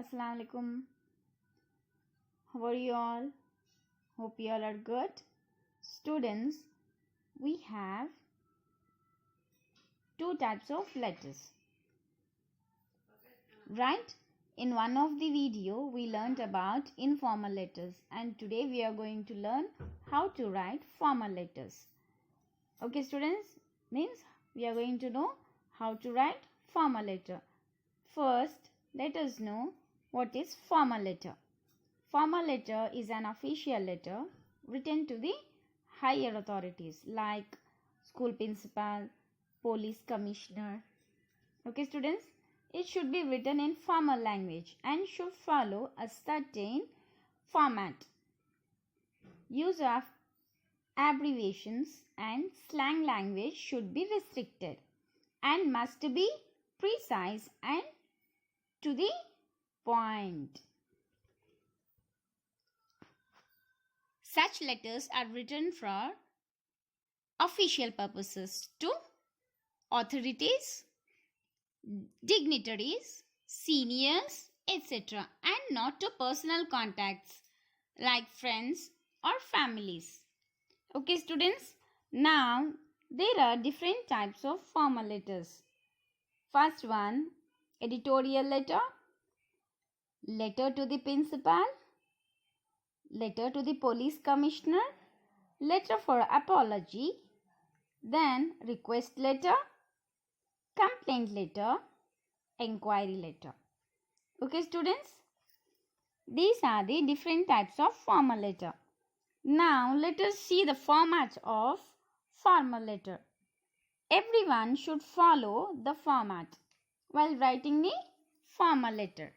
Assalamu alaikum. How are you all? Hope you all are good. Students, we have two types of letters. Right? In one of the video, we learned about informal letters, and today we are going to learn how to write formal letters. Okay, students, means we are going to know how to write formal letter. First, let us know what is formal letter. Formal letter is an official letter written to the higher authorities like school principal, police commissioner. Okay, students, it should be written in formal language and should follow a certain format. Use of abbreviations and slang language should be restricted and must be precise and to the point. Such letters are written for official purposes to authorities, dignitaries, seniors, etc. and not to personal contacts like friends or families. Okay, students, now there are different types of formal letters. First one, editorial letter, letter to the principal, letter to the police commissioner, letter for apology, then request letter, complaint letter, inquiry letter. Okay, students, these are the different types of formal letter. Now let us see the format of formal letter. Everyone should follow the format while writing the formal letter.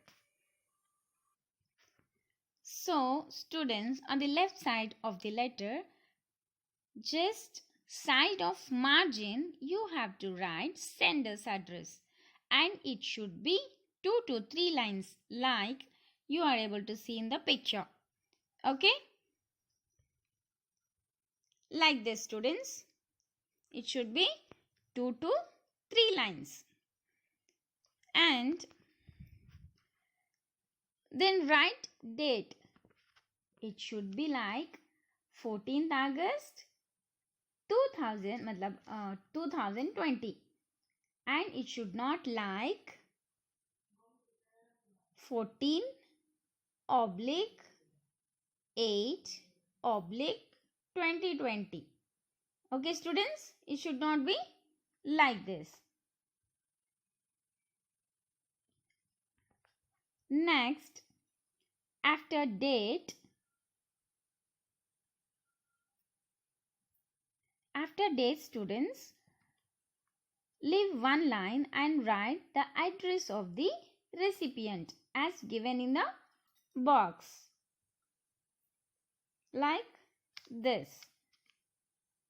So, students, on the left side of the letter, just side of margin, you have to write sender's address, and it should be 2 to 3 lines like you are able to see in the picture. Okay? Like this, students. It should be 2 to 3 lines. And then write date. It should be like 14th August 2020, and it should not like 14/8/2020. Okay, students, it should not be like this. Next, after date, students, leave one line and write the address of the recipient as given in the box, like this,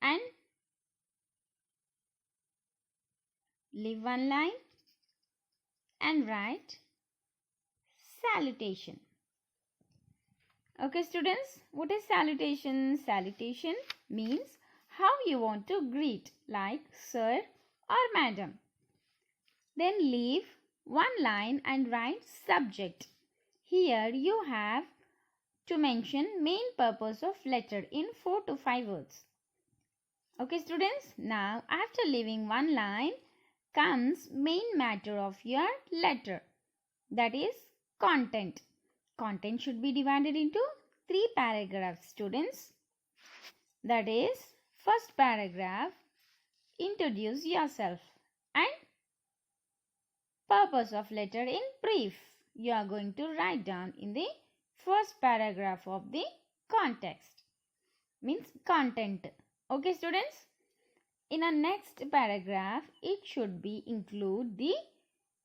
and leave one line and write salutation. Okay, students, what is salutation? Salutation means how you want to greet, like sir or madam. Then leave one line and write subject. Here you have to mention main purpose of letter in 4 to 5 words. Okay, students, now after leaving one line comes main matter of your letter, that is content. Content should be divided into 3 paragraphs, students. That is, first paragraph, introduce yourself and purpose of letter in brief. You are going to write down in the first paragraph of the context, means content. Okay, students, in a next paragraph, it should be include the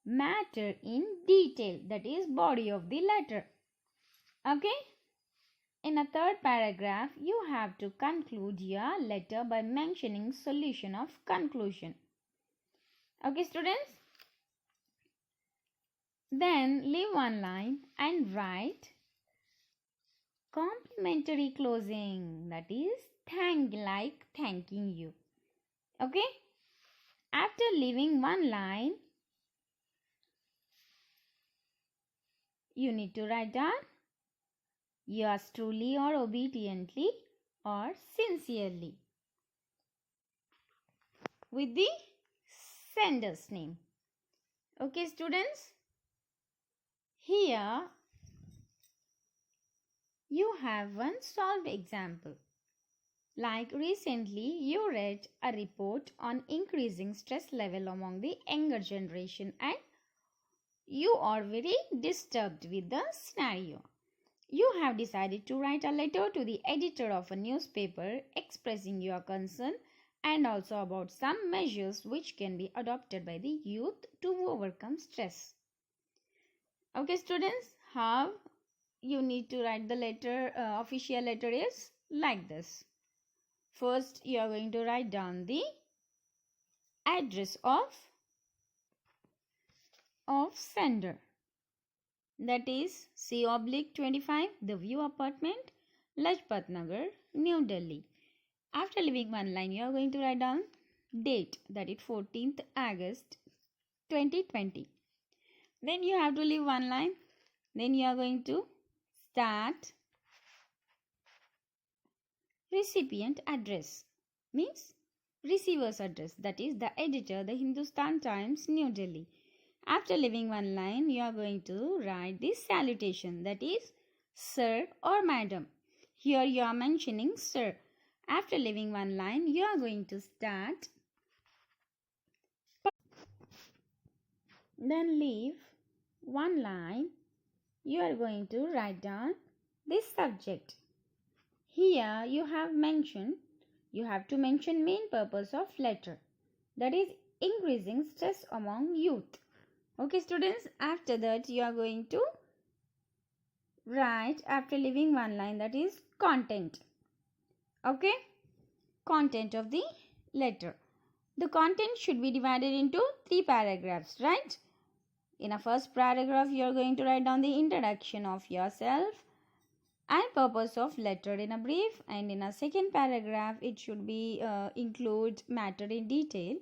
matter in detail, that is body of the letter. Okay, in a third paragraph, you have to conclude your letter by mentioning solution of conclusion. Okay, students, then leave one line and write complimentary closing, that is thanking you. Okay, after leaving one line, you need to write down yours truly or obediently or sincerely with the sender's name. Okay, students, here you have one solved example. Like recently, you read a report on increasing stress level among the younger generation and you are very disturbed with the scenario. You have decided to write a letter to the editor of a newspaper expressing your concern and also about some measures which can be adopted by the youth to overcome stress. Okay, students, how you need to write the letter, official letter is like this. First, you are going to write down the address of sender. That is C/25, The View Apartment, Lajpat Nagar, New Delhi. After leaving one line, you are going to write down date, that is 14th August 2020. Then you have to leave one line. Then you are going to start recipient address, means receiver's address, that is the editor, the Hindustan Times, New Delhi. After leaving one line, you are going to write this salutation, that is sir or madam. Here you are mentioning sir. After leaving one line, you are going to start, then leave one line. You are going to write down this subject. Here you have to mention main purpose of letter, that is increasing stress among youth. Okay, students, after that you are going to write, after leaving one line, that is content. Okay, content of the letter. The content should be divided into 3 paragraphs, right? In a first paragraph, you are going to write down the introduction of yourself and purpose of letter in a brief, and in a second paragraph, it should be include matter in detail.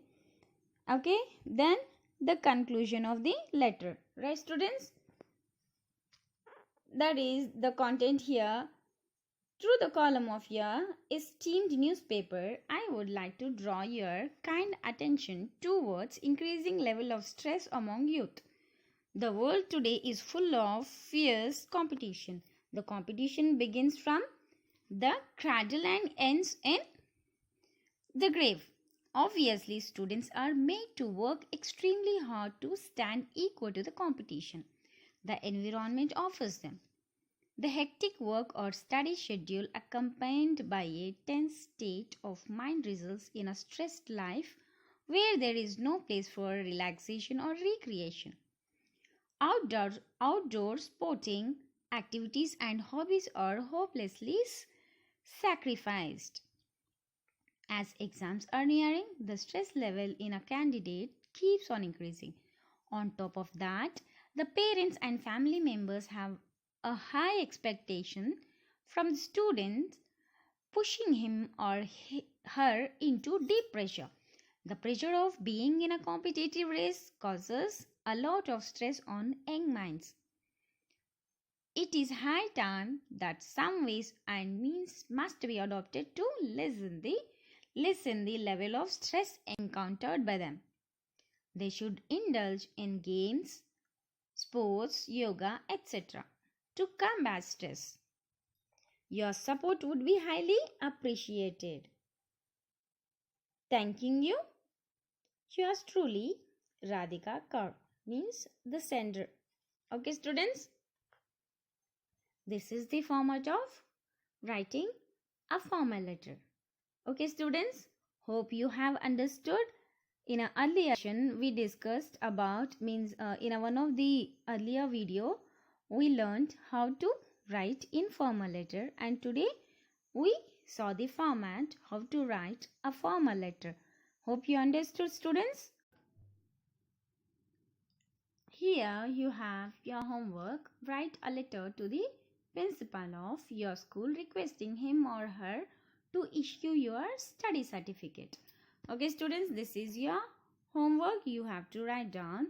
Okay, then the conclusion of the letter, right, students? That is the content here. Through the column of your esteemed newspaper, I would like to draw your kind attention towards increasing level of stress among youth. The world today is full of fierce competition. The competition begins from the cradle and ends in the grave. Obviously, students are made to work extremely hard to stand equal to the competition the environment offers them. The hectic work or study schedule accompanied by a tense state of mind results in a stressed life where there is no place for relaxation or recreation. Outdoor sporting activities and hobbies are hopelessly sacrificed. As exams are nearing, the stress level in a candidate keeps on increasing. On top of that, the parents and family members have a high expectation from the student, pushing him or her into deep pressure. The pressure of being in a competitive race causes a lot of stress on young minds. It is high time that some ways and means must be adopted to lessen the level of stress encountered by them. They should indulge in games, sports, yoga, etc. to combat stress. Your support would be highly appreciated. Thanking you, yours truly, Radhika Kaur, means the sender. Okay, students? This is the format of writing a formal letter. Okay, students? Hope you have understood. In an earlier session, we discussed about in one of the earlier video, we learned how to write informal letter, and today we saw the format how to write a formal letter. Hope you understood, students. Here you have your homework. Write a letter to the principal of your school requesting him or her to issue your study certificate. Okay, students, this is your homework. You have to write down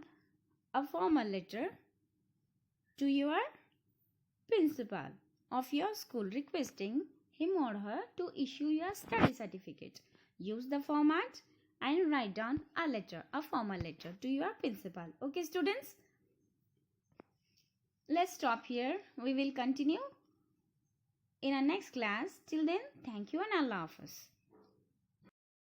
a formal letter to your principal of your school requesting him or her to issue your study certificate. Use the format and write down a letter, a formal letter to your principal. Okay, students? Let's stop here. We will continue in our next class. Till then, thank you and Allah Hafiz.